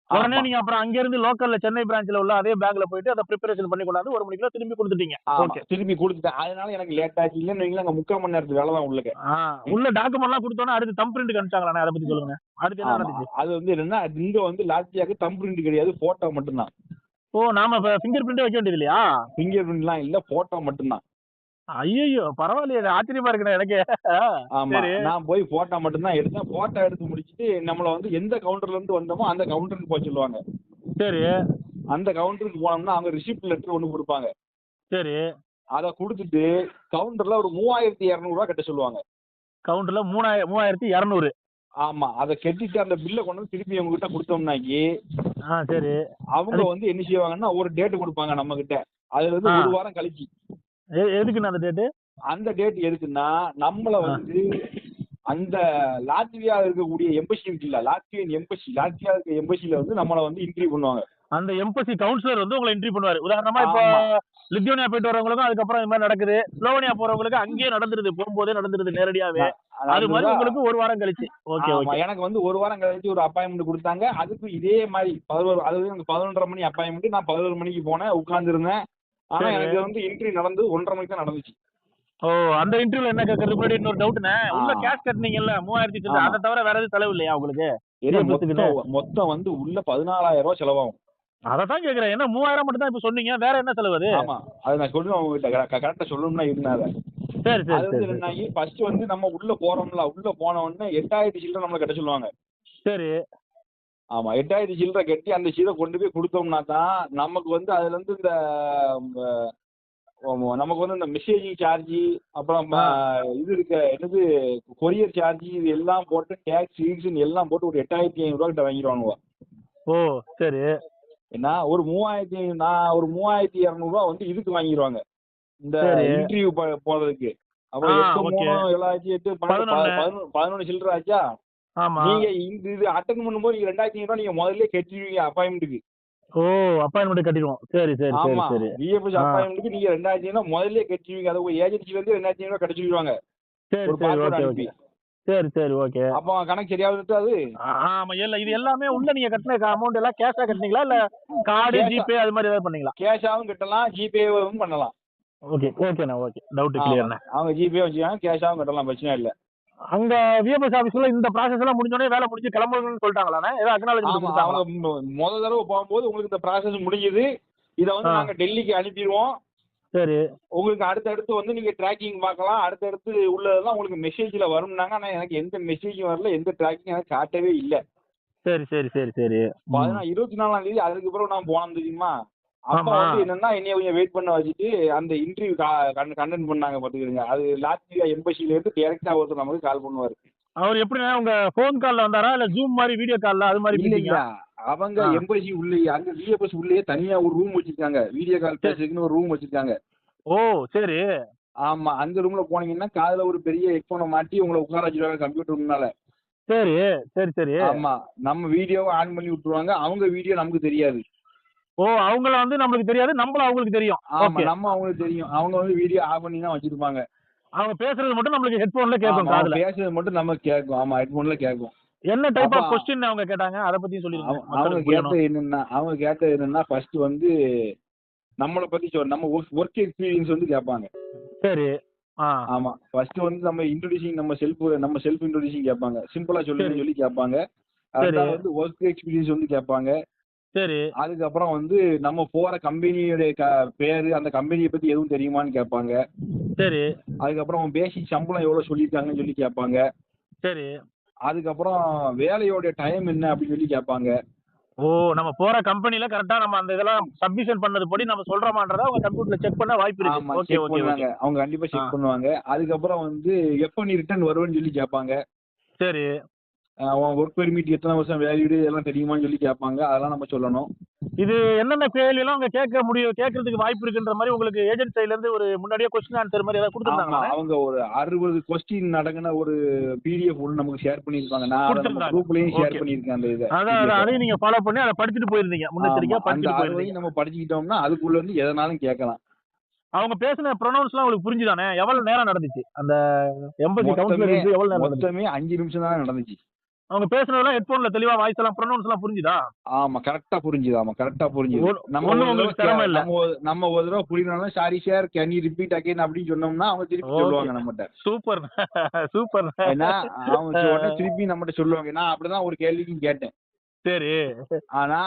உடனே ஆமா நீங்க அப்புறம் அங்க இருந்து லோக்கல்ல சென்னை பிரான்ச்ல உள்ள அதே பேங்க்ல போயிட்டு அதை ப்ரிப்பரேஷன் பண்ணி கொண்டாந்து 1 மணி கிலோ திரும்பி கொடுத்துட்டீங்க. ஆமா ஓகே. திருப்பி கொடுத்துட்டேன். அதனால எனக்கு லேட் ஆச்சு. இல்லைன்னு வைங்களேன், அங்க 3/4 மணி நேரத்துக்கு வேலை தான் உள்ளுக்க. உள்ள டாக்குமெண்ட் எல்லாம் கொடுத்தோன்னா அடுத்து தம் பிரிண்ட் அனுப்பிச்சாங்களா? அதை பத்தி சொல்லுங்க. அதுக்கு என்ன ஆமா நடந்துச்சு? அது வந்து என்னன்னா, இங்க வந்து லாட்சியாக்கு தம் பிரிண்ட் கிடையாது, போட்டோ மட்டும்தான். ஓ, நாம ஃபிங்கர் பிரிண்ட் வைக்க வேண்டியது இல்லையா? ஃபிங்கர் பிரிண்ட்லாம் இல்ல, போட்டோ மட்டும்தான். ஐயோ, பரவாயில்லையே, இது ஆச்சரியமா இருக்குண்ணே எனக்கு. ஆமா சரி நான் போய் போட்டோ மட்டும்தான் எடுத்தேன். போட்டோ எடுத்து முடிச்சுட்டு நம்மள வந்து எந்த கவுண்டர்ல இருந்து வந்தோமோ அந்த கவுண்டருக்கு போக சொல்லுவாங்க. சரி அந்த கவுண்டருக்கு போனோம்னா அவங்க ரிசிப்ட் லெட்டர் ஒன்று கொடுப்பாங்க. சரி. அதை கொடுத்துட்டு கவுண்டர்ல ஒரு 3200 ரூபா கட்ட சொல்லுவாங்க. கவுண்டர்ல 3200. ஆமா அதை கட்டிட்டு அந்த பில்லை கொண்டு வந்து திருப்பி அவங்க கிட்ட கொடுத்தோம்னாக்கி சரி. அவங்க வந்து என்ன செய்வாங்கன்னா ஒரு டேட் கொடுப்பாங்க நம்ம கிட்ட. அதுல இருந்து ஒரு வாரம் கழிச்சு. எதுக்குண்ணா அந்த டேட்டு? அந்த டேட் எதுக்குன்னா நம்மள வந்து அந்த லாட்வியா இருக்கக்கூடிய எம்பசி இருக்குல்ல, லாட்வியன் எம்பசி, லாட்வியா இருக்க எம்பசில வந்து நம்மள வந்து இன்டர்வியூ பண்ணுவாங்க. அந்த எம்பசி கவுன்சிலர் வந்து உங்களை என்ட்ரி பண்ணுவாரு. உதாரணமா இப்போ லித்யோனியா போயிட்டு வரவங்களுக்கும் அதுக்கப்புறம் இந்த மாதிரி நடக்குது. ஸ்லோவனியா போறவங்களுக்கு அங்கேயே நடந்துருது, போகும்போதே நடந்துருது நேரடியாவே. அது மாதிரி உங்களுக்கு 1 வாரம் கழிச்சு. Okay okay. எனக்கு வந்து 1 வாரம் கழிச்சு ஒரு அப்பாயின்மெண்ட் கொடுத்தாங்க. அதுக்கு இதே மாதிரி 11, அதாவது 11:30 மணி அப்பாயின்மெண்ட். நான் 11 மணிக்கு போனேன், உட்கார்ந்துருந்தேன். ஆனா எனக்கு வந்து இன்டர்வியூ நடந்து 1:30 மணிக்கு தான் நடந்துச்சு. ஓ, அந்த இன்டர்வியூல என்ன கேட்கறதுக்கு முன்னாடி இன்னொரு டவுட்னே, உள்ள கேஷ் கட்டினீங்கல்ல 3000 சில்லறை, அதை தவிர வேற எதுவும் செலவு இல்லையா உங்களுக்கு? மொத்தம் வந்து உள்ள 14,000 ரூபாய் செலவாகும். அதான் கேக்குறேன். என்ன 3000 மட்டும் தான் இப்ப சொன்னீங்க, வேற என்ன செலவு அது? ஆமா அது நான் சொல்லுவேன் உங்ககிட்ட, கரெக்டா சொல்லணும்னா இருந்தாத. சரி சரி அது வந்து சரி. என்னன்னா, ஃபர்ஸ்ட் வந்து நம்ம உள்ள போறோம்ல, உள்ள போன உடனே 8000 சில்லறை நம்மள கட்ட சொல்லுவாங்க. சரி. ஆமா 8000 சில்லறை கட்டி அந்த சீதை கொண்டு போய் கொடுத்தோம்னா தான் நமக்கு வந்து அதுல இருந்து இந்த நமக்கு வந்து இந்த மெசேஜிங் சார்ஜ், அப்புறம் இது இருக்க என்னது கொரியர் சார்ஜ், இது எல்லாம் போட்டு டேக்ஸ் எல்லாம் போட்டு ஒரு 8500 ரூபா கிட்ட வாங்கிடுவானுவா. ஓ சரி. ஏன்னா ஒரு 3200 ரூபா வந்து இதுக்கு வாங்கிடுவாங்க, இந்த இன்டர்வியூ போறதுக்கு. அப்புறம் 8 3 7 8 11 சில்லறை ஆச்சா. நீங்க இது அட்டன் பண்ணும்போது நீங்க 2500 ரூபா நீங்க முதல்ல கட்டிடுவீங்க அப்பாயின்மெண்ட்டுக்கு. ஓ, அப்பாயின்மெண்ட் கட்டிடுவோம். சரி சரி சரி சரி. விஎஃப்எஸ் அப்பாயின்மெண்ட்டுக்கு நீங்க 2000 முதல்ல கட்டிடுவீங்க. அது ஏஜென்சில இருந்து 2500 ரூபா கட்ட சொல்லிடுவாங்க. சரி ஒரு சரி பாஸ்போர்ட் ஓகே அனுப்பி. ஓகே. சரி சரி ஓகே. அப்போ கணக்கு சரியா இருக்காது. ஆமா இல்ல, இது எல்லாமே உள்ள நீங்க கட்டின அமௌண்ட் எல்லாம் கேஷா கட்டினீங்களா இல்ல கார்டு ஜிபே அது மாதிரி ஏதாவது பண்ணீங்களா? கேஷாவும் கட்டலாம், ஜிபேவும் பண்ணலாம். ஓகே ஓகேண்ணா ஓகே. டவுட் கிளியர்ண்ணா. அவங்க ஜிபே வச்சுக்காங்க, கேஷாவும் கட்டலாம், பிரச்சனை இல்ல. அங்க விஎஃப்எஸ் ஆபீஸ்ல இந்த ப்ராசஸ் எல்லாம் முடிஞ்சோடனே வேலை முடிஞ்சு கிளம்புறதுன்னு சொல்லிட்டாங்களாண்ணே? ஏதோ அக்னாலஜ்மென்ட் கொடுத்தாங்களா? அவங்க முதல் தடவை போகும்போது உங்களுக்கு இந்த ப்ராசஸ் முடிஞ்சது, இதை வந்து நாங்க டெல்லிக்கு அனுப்பிடுவோம். சரி. உங்களுக்கு அடுத்தடுத்து வந்து நீங்க ட்ராக்கிங் பார்க்கலாம், அடுத்தடுத்து உள்ளதெல்லாம் உங்களுக்கு மெசேஜ்ல வரும்னாங்க. ஆனா எனக்கு எந்த மெசேஜும் வரல, எந்த ட்ராக்கிங் எனக்கு காட்டவே இல்லை. சரி சரி சரி சரி. 24ஆம் தேதி அதுக்கு பிறகு நான் போனோம் தெரியுமா. அப்ப வந்து என்னன்னா என்னைய கொஞ்சம் வெயிட் பண்ண வச்சுட்டு அந்த இன்டர்வியூ கண்டெக்ட் பண்ணாங்க பாத்துக்கிறீங்க. அது லாட்வியா எம்பசில இருந்து டைரக்டா ஒருத்தர் நமக்கு கால் பண்ணுவாரு. அவர் எப்படின்னா உங்க போன் கால்ல வந்தாரா இல்ல ஜூம் மாதிரி வீடியோ கால்ல அது மாதிரி? இல்ல அவங்க எம்பசி உள்ளே, அங்க விஎஃப்எஸ் உள்ளே தனியா ஒரு ரூம் வச்சிருக்காங்க, வீடியோ கால் பேசுறதுக்குன்னு ஒரு ரூம் வச்சிருக்காங்க. ஓ சரி. ஆமா அந்த ரூம்ல போனீங்கன்னா காதுல ஒரு பெரிய ஹெட்போனை மாட்டி உங்களை உட்கார வச்சிருக்காங்க கம்ப்யூட்டர் முன்னால. சரி சரி சரி. ஆமா நம்ம வீடியோவை ஆன் பண்ணி விட்டுருவாங்க, அவங்க வீடியோ நமக்கு தெரியாது. ஓ, அவங்கள வந்து நம்மளுக்கு தெரியாது, நம்மள அவங்களுக்கு தெரியும். ஆமா நம்ம அவங்களுக்கு தெரியும். அவங்க வந்து வீடியோ ஆஃப் பண்ணி தான் வச்சிருப்பாங்க. அவங்க பேசுறது மட்டும் நம்மளுக்கு ஹெட்போன்ல கேட்கும், காதுல பேசுறது மட்டும் நமக்கு கேட்கும். ஆமா ஹெட்போன்ல கேட்கும். என்ன டைப் ஆஃப் क्वेश्चन அவங்க கேட்டாங்க அத பத்தி சொல்லிருங்க. அவங்க கேட்டது என்னன்னா ஃபர்ஸ்ட் வந்து நம்மள பத்தி நம்ம வொர்க் எக்ஸ்பீரியன்ஸ் வந்து கேட்பாங்க. சரி. ஆமா ஃபர்ஸ்ட் வந்து நம்ம இன்ட்ரோ듀சிங் நம்ம செல்ஃப் இன்ட்ரோ듀சிங் கேட்பாங்க, சிம்பிளா சொல்லுன்னு சொல்லி கேட்பாங்க. அதான் வந்து வொர்க் எக்ஸ்பீரியன்ஸ் வந்து கேட்பாங்க. சரி. அதுக்கப்புறம் வந்து நம்ம போற கம்பெனியோட பேரு, அந்த கம்பெனியை பத்தி எதுவும் தெரியுமான்னு கேட்பாங்க. சரி. அதுக்கப்புறம் பேசிக் சம்பளம் எவ்வளவு சொல்லியிருக்காங்கன்னு சொல்லி கேட்பாங்க. சரி. அதுக்கப்புறம் வேலையோட டைம் என்ன அப்படின்னு சொல்லி கேட்பாங்க. ஓ, நம்ம போற கம்பெனில கரெக்ட்டா நம்ம அந்த இதெல்லாம் சப்மிஷன் பண்ணது படி நம்ம சொல்றோமான்றத அவங்க கம்ப்யூட்டர்ல செக் பண்ண வாய்ப்பு இருக்கு. Okay okay okay. அவங்க கண்டிப்பா செக் பண்ணுவாங்க. அதுக்கப்புறம் வந்து எப்ப நீ ரிட்டர்ன் வருவேன்னு சொல்லி கேட்பாங்க. சரி. ஒர்க் பெர்மிட் எத்தனை வருஷம் வேலிடு எல்லாம் தெரியுமான்னு சொல்லி கேட்பாங்க. அதெல்லாம் நம்ம சொல்லணும். இது என்னென்ன கேள்வி எல்லாம் அவங்க கேட்கறதுக்கு வாய்ப்பு இருக்குன்ற மாதிரி உங்களுக்கு ஏஜென்ட் சைடுல இருந்து ஒரு முன்னாடியே क्वेश्चन ஆன்சர் மாதிரி ஏதாவது கொடுத்திருந்தாங்க? அவங்க ஒரு 60 क्वेश्चन நடக்குன ஒரு பிடிஎஃப் ஒன்னு நமக்கு ஷேர் பண்ணிருக்காங்க. நான் நம்ம குரூப்லயும் ஷேர் பண்ணிருக்கேன் அந்த இத. அதையும் நீங்க ஃபாலோ பண்ணி அதை படிச்சிட்டு போயிருந்தீங்க, முன்னெச்சரிக்கையா படிச்சிட்டு போயிருந்தீங்க. நம்ம படிச்சிட்டோம்னா அதுக்குள்ள இருந்து எதனாலும் கேட்கலாம். அவங்க பேசின ப்ரொனவுன்ஸ்லாம் உங்களுக்கு புரிஞ்சுதானே? எவ்வளவு நேரம் நடந்துச்சு அந்த எம்பசி கவுன்சிலர்? எவ்வளவு நேரம்? மொத்தமே 5 நிமிஷம் தான் நடந்துச்சு. அவங்க பேசுனதெல்லாம் ஹெட்போன்ல தெளிவா வாய்ஸ் எல்லாம் ப்ரொனவுன்ஸ் எல்லாம் புரிஞ்சுதா? ஆமா கரெக்டா புரிஞ்சுது. ஆமா கரெக்டா புரிஞ்சுது. ஒண்ணும் உங்களுக்கு திறமை இல்ல. நம்ம ஒரு தடவை புரியலனாலும் sorry sir can you repeat again அப்படின்னு சொன்னோம்னா அவங்க திருப்பி சொல்லுவாங்க நம்மகிட்ட. Super super. ஏன்னா அவங்க உடனே திருப்பி நம்மகிட்ட சொல்லுவாங்க. நான் அப்படிதான் ஒரு கேள்விக்கும் கேட்டேன். சரி. ஆனா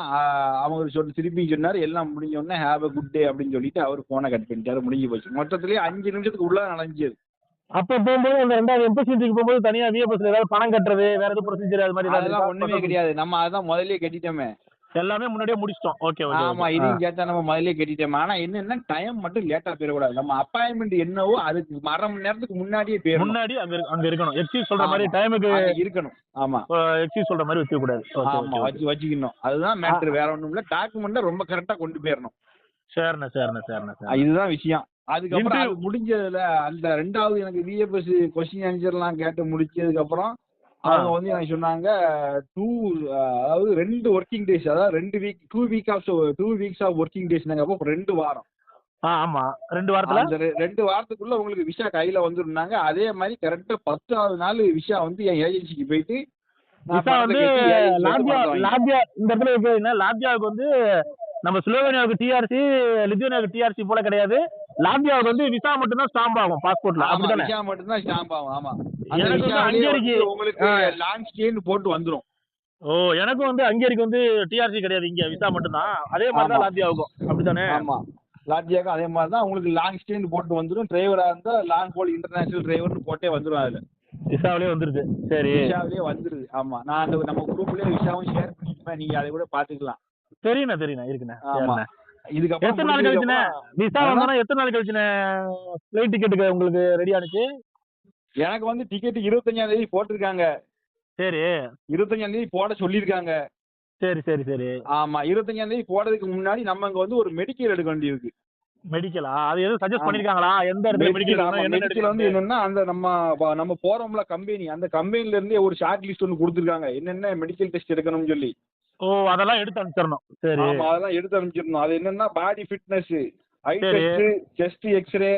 அவங்க திருப்பி சொன்னாரு எல்லாம் முடிஞ்ச உடனே ஹேவ் அ குட் டே அப்படின்னு சொல்லிட்டு அவர் போனை கட் பண்ணிட்டாரு. முடிஞ்சு போச்சு. மொத்தத்திலேயே 5 நிமிஷத்துக்கு உள்ள நடந்துச்சு. அப்ப போகும்போது அந்த 2வது எம்பசிக்கு போகும்போது தனியா விஎஃப்எஸ்ல ஏதாவது பணம் கட்டுறது வேற ஏதாவது ப்ரொசீஜர் அது மாதிரி அதெல்லாம் ஒண்ணுமே கிடையாது. நம்ம அதான் முதல்லயே கட்டிட்டோமே. எல்லாமே முன்னாடியே முடிச்சிட்டோம். Okay okay. ஆமா இதையும் கேட்டா நம்ம முதல்லயே கட்டிட்டோம். ஆனா என்னன்னா டைம் மட்டும் லேட்டா போயிடக்கூடாது. நம்ம அப்பாயின்மெண்ட் என்னவோ அதுக்கு 1/2 மணி நேரத்துக்கு முன்னாடியே போயிடும். முன்னாடி அங்க இருக்கணும். எக்ஸ்கியூஸ் சொல்ற மாதிரி டைமுக்கு இருக்கணும். ஆமா எக்ஸ்கியூஸ் சொல்ற மாதிரி வச்சுக்க கூடாது. ஆமா வச்சுக்கணும். அதுதான் மேட்டர். வேற ஒண்ணும் இல்ல. டாக்குமெண்ட்டை ரொம்ப கரெக்டா கொண்டு போயிடணும். சரிண்ணே. இதுதான் விஷயம். அதுக்கப்புறம் அது முடிஞ்சதுல அந்த 2வது எனக்கு விஎஃப்எஸ் கொஸ்டின் ஆன்சர்லாம் கேட்டு முடிச்சதுக்கு அப்புறம் அவங்க வந்து எனக்கு சொன்னாங்க அதாவது 2 ஒர்க்கிங் டேஸ், அதாவது 2 வீக்ஸ் ஆஃப் ஒர்க்கிங் டேஸ். அப்போ 2 வாரம். ஆமா 2 வாரத்துல அந்த 2 வாரத்துக்குள்ள உங்களுக்கு விசா கையில வந்துருந்தாங்க. அதே மாதிரி கரெக்டா 10வது நாள் விசா வந்து என் ஏஜென்சிக்கு போயிட்டு விசா வந்து லாத்வியா இந்த இடத்துல இருக்குன்னா லாத்வியாவுக்கு வந்து நம்ம ஸ்லோவேனியாவுக்கு டிஆர்சி லிதுவேனியாவுக்கு டிஆர்சி போல கிடையாது. லாத்வியாவுக்கு வந்து விசா மட்டும் தான் ஸ்டாம்ப் ஆகும் பாஸ்போர்ட்ல. அப்படிதானே? விசா மட்டும் தான் ஸ்டாம்ப் ஆகும். ஆமா ஹங்கேரிக்கு உங்களுக்கு லாங் ஸ்டேன்னு போட்டு வந்துரும். எனக்கும் வந்து ஹங்கேரிக்கு வந்து டிஆர்சி கிடையாது. இங்க விசா மட்டும் தான். அதே மாதிரி தான் லாத்வியாவுக்கும். அப்படிதானே? ஆமா லாத்வியாவுக்கும் அதே மாதிரி தான். உங்களுக்கு லாங் ஸ்டேன்னு போட்டு வந்துரும். டிரைவரா இருந்தா லாங் ஹோல் இன்டர்நேஷனல் டிரைவர்னு போட்டே வந்துரும். அதுல விசாவிலே வந்துருது. சரி விசாவிலே வந்துருது. ஆமா நான் நம்ம குரூப்லயே விசாவும் ஷேர் பண்ணிருப்பேன். நீங்க அதை கூட பாத்துக்கலாம். தெரியுண்ணா இருக்குண்ணே. ஆமா இதுக்கப்புறம் எத்தனை நாள் கழிச்சுண்ணே விசா வந்தா எத்தனை நாள் கழிச்சுண்ணே ஃப்ளைட் டிக்கெட்டுக்கு உங்களுக்கு ரெடி ஆனிச்சு? எனக்கு வந்து டிக்கெட் 25ஆம் தேதி போட்டிருக்காங்க. சரி 25ஆம் தேதி போட சொல்லியிருக்காங்க. சரி. ஆமா 25ஆம் தேதி போடுறதுக்கு முன்னாடி நம்ம அங்க வந்து ஒரு மெடிக்கல் எடுக்க வேண்டியிருக்கு. மெடிக்கலா? அது எதுவும் சஜஸ்ட் பண்ணிருக்காங்களா? எந்த இடத்துல மெடிக்கல் வந்து என்னன்னா அந்த நம்ம போறோம்ல கம்பெனி, அந்த கம்பெனில இருந்தே ஒரு ஷார்ட் லிஸ்ட் ஒன்னு கொடுத்துருக்காங்க. என்னென்ன மெடிக்கல் டெஸ்ட் எடுக்கணும்னு சொல்லி. அதெல்லாம் எடுத்து அனுப்பிச்சிடணும். சரி ஆமா அதெல்லாம் எடுத்து அனுப்பிச்சிடணும். அது என்னன்னா body fitness, eye test, chest X-ray,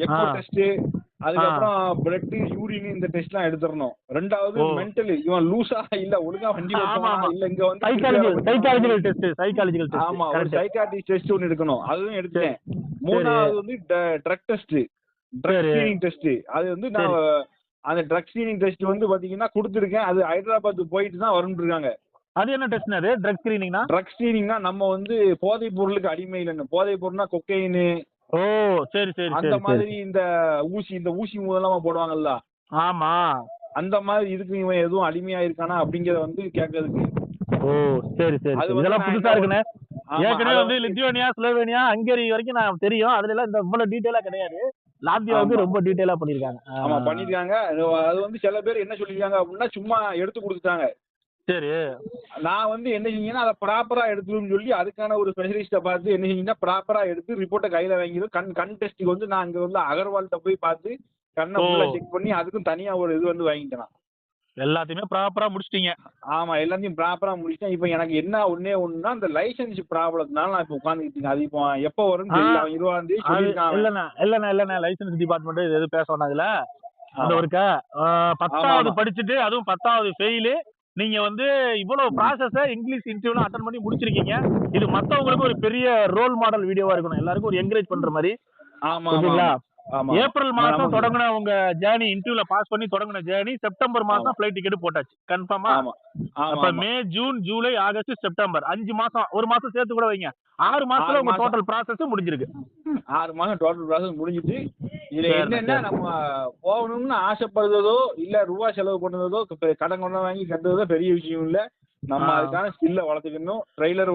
echo test, அதுக்கப்புறம் பிளட், யூரின் இந்த டெஸ்ட் எல்லாம் எடுத்துறணும். 2வது மென்டல், இவன் லூசா இல்ல ஒழுங்கா வண்டி ஓட்டுறானா இல்ல இங்க வந்து சைக்காலஜிக்கல் டெஸ்ட். ஆமா ஒரு சைக்காட்ரிஸ்ட் டெஸ்ட் ஒன்னு எடுக்கணும். அதுவும் எடுத்தேன். 3வது வந்து drug test, drug screening test. அது வந்து நான் அந்த ட்ரக் ஸ்கிரீனிங் டெஸ்ட் வந்து பாத்தீங்கன்னா கொடுத்துருக்கேன். அது ஹைதராபாத் போயிட்டு தான் வரும்னு இருக்காங்க. அது என்ன டெஸ்ட்னா? அது ட்ரக் ஸ்கிரீனிங்னா? ட்ரக் ஸ்கிரீனிங்னா நம்ம வந்து போதைப் பொருளுக்கு அடிமை இல்லைன்னு. போதைப் பொருள்னா கொக்கைன். சரி அந்த மாதிரி இந்த ஊசி மூலமா போடுவாங்கல்ல. ஆமா அந்த மாதிரி இதுக்கு இவன் எதுவும் அடிமையா இருக்கானா அப்படிங்கறத வந்து கேட்கறதுக்கு. சரி இதெல்லாம் புதுசா இருக்குண்ணே. ஏற்கனவே வந்து லிதுவேனியா, ஸ்லோவேனியா, ஹங்கேரி வரைக்கும் நான் தெரியும். அதுல எல்லாம் இந்த இவ்வளவு டீடைலா கிடையாது. லாத்வியாவுக்கு ரொம்ப டீடைலா பண்ணிருக்காங்க. ஆமா பண்ணிருக்காங்க. அது வந்து சில பேர் என்ன சொல்லிருக்காங்க அப்படின்னா சும்மா எடுத்து கொடுத்துட்டாங்க. சரி நான் வந்து என்ன செஞ்சீங்கன்னா அதை ப்ராப்பரா எடுத்துன்னு சொல்லி அதுக்கான ஒரு ஸ்பெஷலிஸ்ட பார்த்து என்ன செஞ்சீங்கன்னா ப்ராப்பரா எடுத்து ரிப்போர்ட்டை கையில வாங்கிடும். கண் டெஸ்ட்டுக்கு வந்து நான் அங்க வந்து அகர்வால்கிட்ட போய் பார்த்து கண்ணை ஃபுல்லா செக் பண்ணி அதுக்கும் தனியா ஒரு இது வந்து வாங்கிட்டேன். எல்லாத்தையுமே ப்ராப்பரா முடிச்சிட்டீங்க? ஆமா எல்லாத்தையும் ப்ராப்பரா முடிச்சிட்டேன். இப்போ எனக்கு என்ன ஒண்ணுன்னா அந்த லைசன்ஸ் ப்ராப்ளத்தினால நான் இப்போ உட்காந்துக்கிட்டேன். அது இப்போ எப்போ வரும்னு தெரியல. 20ஆம் தேதி சொல்லிருக்காங்க. இல்லண்ணா லைசன்ஸ் டிபார்ட்மெண்ட் எதுவும் பேச வேண்டாம்ல. அந்த ஒருக்க 10வது படிச்சுட்டு அதுவும் 10வது ஃபெயிலு நீங்க வந்து இவ்வளவு ப்ராசஸ இங்கிலீஷ் இன்டர்வியூல அட்டெண்ட் பண்ணி முடிச்சிருக்கீங்க. இது மத்தவங்களுக்கு ஒரு பெரிய ரோல் மாடல் வீடியோவா இருக்கணும். எல்லாருக்கும் ஒரு என்கரேஜ் பண்ற மாதிரி. ஓகேங்களா? ஏப்ரல் மாசம் தொடங்கின உங்க ஜேர்னி, இன்டர்வியூல பாஸ் பண்ணி தொடங்கின ஜேர்னி செப்டம்பர் மாசம் ஃளைட் டிக்கெட் போட்டாச்சு கன்ஃபார்மா? அப்ப மே, ஜூன், ஜூலை, ஆகஸ்ட், செப்டம்பர் 5 மாசம். ஒரு மாசம் சேர்த்து கூட வைங்க. 6 மாசத்துல உங்க டோட்டல் ப்ராசஸ் முடிஞ்சிருக்கு. 6 மாசம் டோட்டல் ப்ராசஸ் முடிஞ்சிட்டு. இதுல என்னன்னா நம்ம போகணும்னு ஆசைப்படுறதோ இல்ல ரூபா செலவு பண்ணுறதோ கடன் கொண்டு வாங்கி கட்டுறதோ பெரிய விஷயம் இல்ல. நம்ம அதுக்கான ஸ்கில்ல வளர்த்துக்கணும். ட்ரெய்லர்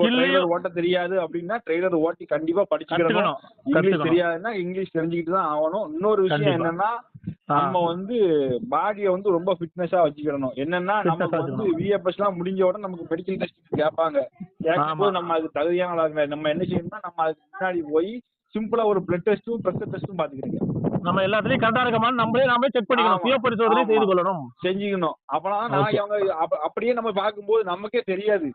ஓட்ட தெரியாது அப்படின்னா ட்ரெய்லர் ஓட்டி கண்டிப்பா படிச்சுக்கணும். இங்கிலீஷ் தெரியாதுன்னா இங்கிலீஷ் தெரிஞ்சுக்கிட்டு தான் ஆகணும். இன்னொரு விஷயம் என்னன்னா நம்ம வந்து பாடியை வந்து ரொம்ப ஃபிட்னஸா வச்சுக்கிடணும். என்னன்னா நமக்கு வந்து விஎஃப்எஸ் எல்லாம் முடிஞ்ச உடனே நமக்கு மெடிக்கல் டெஸ்ட் கேட்பாங்க. கேட்கும்போது நம்ம அதுக்கு தகுதியான நம்ம என்ன செய்யணும்னா நம்ம அதுக்கு முன்னாடி போய் சிம்பிளா ஒரு பிளட் டெஸ்ட்டும் பிரஷர் டெஸ்ட்டும் பாத்துக்கிறீங்க. நம்ம எல்லாத்துலயும் கரெக்டா இருக்கமான்னு நாமே செக் பண்ணிக்கணும். சுய பரிசோதனை செய்து கொள்ளணும், செஞ்சுக்கணும். அப்பதான் அப்படியே நம்ம பார்க்கும்போது நமக்கே தெரியாது.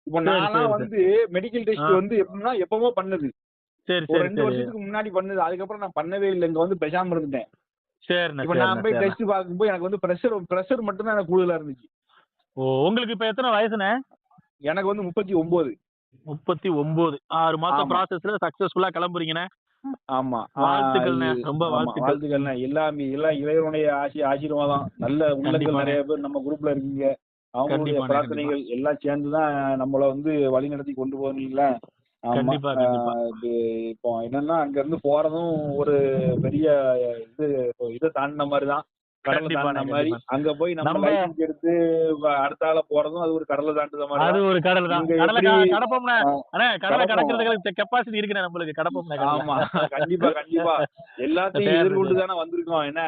இப்ப நான் வந்து மெடிக்கல் டெஸ்ட் வந்து எப்படின்னா எப்பவோ பண்ணது. ஒரு 2 வருஷத்துக்கு முன்னாடி பண்ணது. அதுக்கப்புறம் நான் பண்ணவே இல்லை. இங்க வந்து பேசாம இருந்துட்டேன். இப்ப நான் போய் டெஸ்ட் பார்க்கும்போது எனக்கு வந்து பிரஷர் மட்டும் தான் எனக்கு கூடுதலா இருந்துச்சு. ஓ, உங்களுக்கு இப்ப எத்தனை வயசுண்ணே? எனக்கு வந்து 39. 39. 6 மாசம் ஆமா. ப்ராசஸ்ல சக்சஸ்ஃபுல்லா கிளம்புறீங்கண்ணே. ஆமா. வாழ்த்துக்கள்ண்ணே, ரொம்ப ஆமா, வாழ்த்துக்கள். வாழ்த்துக்கள்ண்ணே. எல்லாம் இறைவனுடைய ஆசீர்வாதம். நல்ல உள்ளங்கள் கண்டிப்பாண்ணே. நிறைய பேர் நம்ம குரூப்ல இருக்கீங்க. அவங்களுடைய கண்டிப்பாண்ணே, பிரார்த்தனைகள் எல்லாம் சேர்ந்துதான் நம்மள வந்து வழி நடத்தி கொண்டு போனீங்களா. ஆமா. கண்டிப்பா, கண்டிப்பா. இப்போ என்னன்னா அங்க இருந்து போறதும் ஒரு பெரிய இதை தாண்டின மாதிரிதான், கடலை கண்டிப்பாண்ணே, தாண்டின மாதிரி. கண்டிப்பா. அங்க போய் நம்ம லைசன்ஸ் எடுத்து அடுத்த ஆள போறதும் அது ஒரு கடலை தாண்டுற அது மாதிரி. ஒரு கடல் தான். இங்க கடலை எப்படி கடப்போம்ண்ணே. அண்ணே, கடலை கடப்போம். கடக்கிறதுக்கு கெப்பாசிட்டி இருக்குண்ணே நம்மளுக்கு. கடப்போம்ண்ணே கடலை. ஆமா, கண்டிப்பா கண்டிப்பா. எல்லாத்தையும் சரி, எதிர்கொண்டு தானே வந்திருக்கோம் என்ன.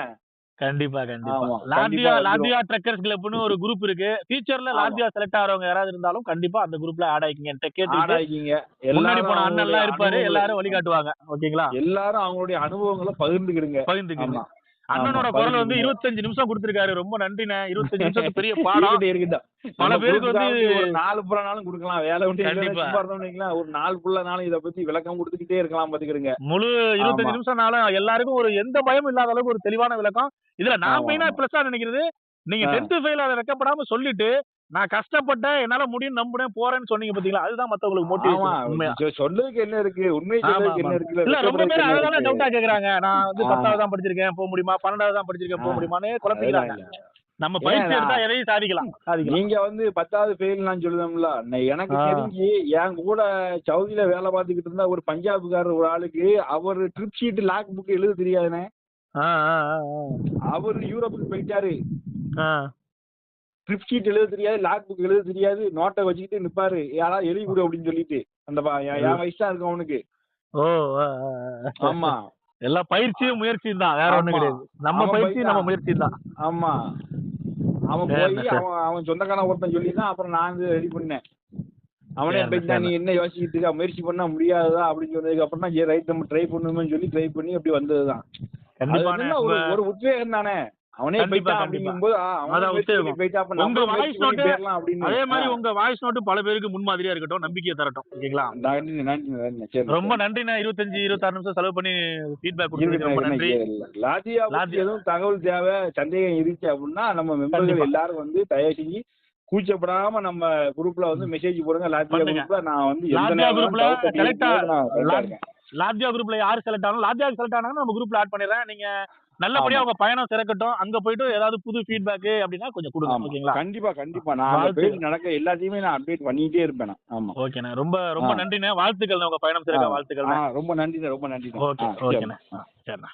கண்டிப்பா, கண்டிப்பா. ஆமா, லாட்வியா கண்டிப்பா வந்துரும். லாட்வியா ட்ரக்கர்ஸ் கிளப்னு ஒரு குரூப் இருக்கு. ஃபியூச்சர்ல ஆமா, லாட்வியா செலக்ட் ஆறவங்க யாராவது இருந்தாலும் கண்டிப்பா அந்த குரூப்ல ஆட் ஆயிக்கீங்க. என்கிட்ட கேட்டுட்டு ஆடாய்க்கீங்க. முன்னாடி எல்லாரும் போன அண்ணன் அவங்களுடைய எல்லாம் இருப்பாரு. அனுபவங்களை எல்லாரும் வழிகாட்டுவாங்க. ஓகேங்களா? எல்லாரும் அவங்களுடைய அனுபவங்களை பகிர்ந்துக்கிடுங்க. பகிர்ந்துக்குங்க. ஆமா, ஆமா, அண்ணனோட குரல் வந்து பகிர்ந்துக்கிடுங்க. 25 நிமிஷம் கொடுத்திருக்காரு. ரொம்ப நன்றிண்ணே. 25 நிமிஷத்துக்கு பெரிய பாடம். இருக்கட்டும் இருக்கட்டும். பல நம்ம பேருக்கு வந்து குரூப்புக்காக ஒரு 4 புறனாலும் கொடுக்கலாம். வேலை ஒன்றும் இல்லைன்னா கண்டிப்பா சும்மா இருந்தோம்னு வைங்களேன், ஒரு 4 புள்ளனாலும் இதை பத்தி விளக்கம் கொடுத்துக்கிட்டே இருக்கலாம் பாத்துக்கிடுங்க. முழு 25 ஆமா, நிமிஷம்னாலும் எல்லாருக்கும் ஒரு எந்த பயமும் இல்லாத அளவுக்கு ஒரு தெளிவான விளக்கம். இதுல நான் ஆமா, மெயினா ஆமா. பிளஸ்ஸா நினைக்கிறது, நீங்க ஆ, 10th ஃபெயில் அதை வெக்கப்படாம சொல்லிட்டு, நான் கஷ்டப்பட்டேன், என்னால முடியும் நம்புனேன், போறேன்னு சொன்னீங்க பாத்தீங்களா? அதுதான் மத்தவங்களுக்கு ஆமா. மோட்டிவேஷன் உண்மையா. சொல்றதுக்கு என்ன இருக்கு, உண்மை ஆமா, சொல்றதுக்கு ஆமா. என்ன இருக்குல்ல, இல்ல ரொம்ப வெட்கப்படுறதுக்கு பேர் என்ன அததானே இருக்கு. டவுட்டா கேக்குறாங்க. நான் வந்து ஆ, 10வது தான் படிச்சிருக்கேன், போக முடியுமா? 12வது தான் படிச்சிருக்கேன், ஆ, போக முடியுமான்னு அதெல்லாம் குழப்பிக்கிறாங்க. இல்ல. நம்ம பயிற்சி ஏன் எடுத்தா எதையும் சாதிக்கலாம். சாதிக்கலாம். நீங்க வந்து 10வது ஃபெயில் நான் சொல்லுதோம்ல, எனக்கு ஆ. தெரிஞ்சு என் கூட சவுதியில வேலை பார்த்துக்கிட்டு இருந்தா ஒரு பஞ்சாபுக்காரர் ஒரு ஆளுக்கு அவர் ட்ரிப் ஷீட் லாக் புக் எழுத தெரியாதுண்ணே. ஆ, ஆ, ஆ, அவர் யூரோப்புக்கு போயிட்டாரு. ஆ. ட்ரிப் ஷீட் எழுத தெரியாது, லாக் புக் எழுத தெரியாது, நோட்டை வச்சுக்கிட்டு நிப்பாரு. யாராவது எழுதி கொடு அப்படின்னு சொல்லிட்டு. அந்த என் வயசு தான் இருக்கும் அவனுக்கு. ஓ! ஆ, ஆ, ஆ. ஆமா, எல்லாம் பயிற்சியும் முயற்சியும் தான். வேற ஒண்ணும் ஆமா. கிடையாது. நம்ம அவன் பயிற்சி நம்ம போயிட்டான். முயற்சியும் தான். ஆமா, அவன் சரிண்ணே, போய் சரி. அவன் சொந்தக்காரன் ஒருத்தன் சொல்லிதான் அப்புறம் நான் வந்து ரெடி பண்ணேன். அவனே சரிண்ணே, போயிட்டு நீ சரிண்ணே. என்ன யோசிச்சுட்டு இருக்க, முயற்சி பண்ணா முடியாததா அப்படின்னு சொன்னதுக்கு அப்புறம் தான் சரி ரைட் நம்ம ட்ரை பண்ணுவோம்னு சொல்லி ட்ரை பண்ணி அப்படி வந்ததுதான். அது கண்டிப்பாண்ணே. என்னன்னா ஒரு ஒரு உத்வேகம் தானே. அவனே கண்டிப்பா, போயிட்டான் கண்டிப்பா. அப்படிங்கும்போது அவனே அதான் முயற்சி பண்ணி உத்தேசம். போயிட்டா அப்ப உங்க நம்மளும் முயற்சி வாய்ஸ் பண்ணி நோட்டு போயிடலாம் அப்படின்னு. அதே மாதிரி உங்க வாய்ஸ் நோட்டு பல பேருக்கு முன்மாதிரியா இருக்கட்டும், நம்பிக்கையை தரட்டும். ஓகேங்களா? நன்றி நன்றி நன்றி. சரி ரொம்ப நன்றிண்ணே. 25, 26 நிமிஷம் செலவு பண்ணி ஃபீட்பேக் கொடுத்ததுக்கு ரொம்ப நன்றி. லாத்தியா பத்தி லாத்தியா எதுவும் தகவல் தேவை, சந்தேகம் இருந்துச்சு அப்படின்னா நம்ம மெம்பர்கள் கண்டிப்பா எல்லாரும் வந்து தயவு செஞ்சு கூச்சப்படாம நம்ம குரூப்ல வந்து மெசேஜ் போடுங்க. லாத்தியா பண்ணுங்க. குரூப்ல நான் வந்து எந்த லாத்யா நேரம் குரூப்ல டவுட் செலக்டா கேட்கும்போது நான் கரெக்டா இருக்கேன். லாத்யா குரூப்ல யாரு செலக்ட் ஆனாலும் லாத்யா செலக்ட் ஆனாங்கன்னா நம்ம குரூப்ல ஆட் பண்ணிடுறேன். நீங்க நல்லபடியா ஆமா, உங்க பயணம் சிறக்கட்டும். அங்க போயிட்டு ஏதாவது புது ஃபீட்பேக் அப்படின்னா கொஞ்சம் கொடுங்க. ஆமா. ஓகேங்களா? கண்டிப்பா கண்டிப்பா. நான் அந்த வாழ்த்து. பேஜ் நடக்க எல்லாத்தையுமே நான் அப்டேட் பண்ணிட்டே இருப்பேன் நான். ஆமா. ஓகேண்ணே. ரொம்ப ரொம்ப ஆ, நன்றிண்ணே. வாழ்த்துக்கள்ண்ணே. உங்க பயணம் ஆ, சிறக்க ஆ, வாழ்த்துக்கள்ண்ணே. ரொம்ப நன்றிண்ணே, ரொம்ப நன்றிண்ணே. ஓகே, சரிண்ணே. ஓகேண்ணே. சரிண்ணே.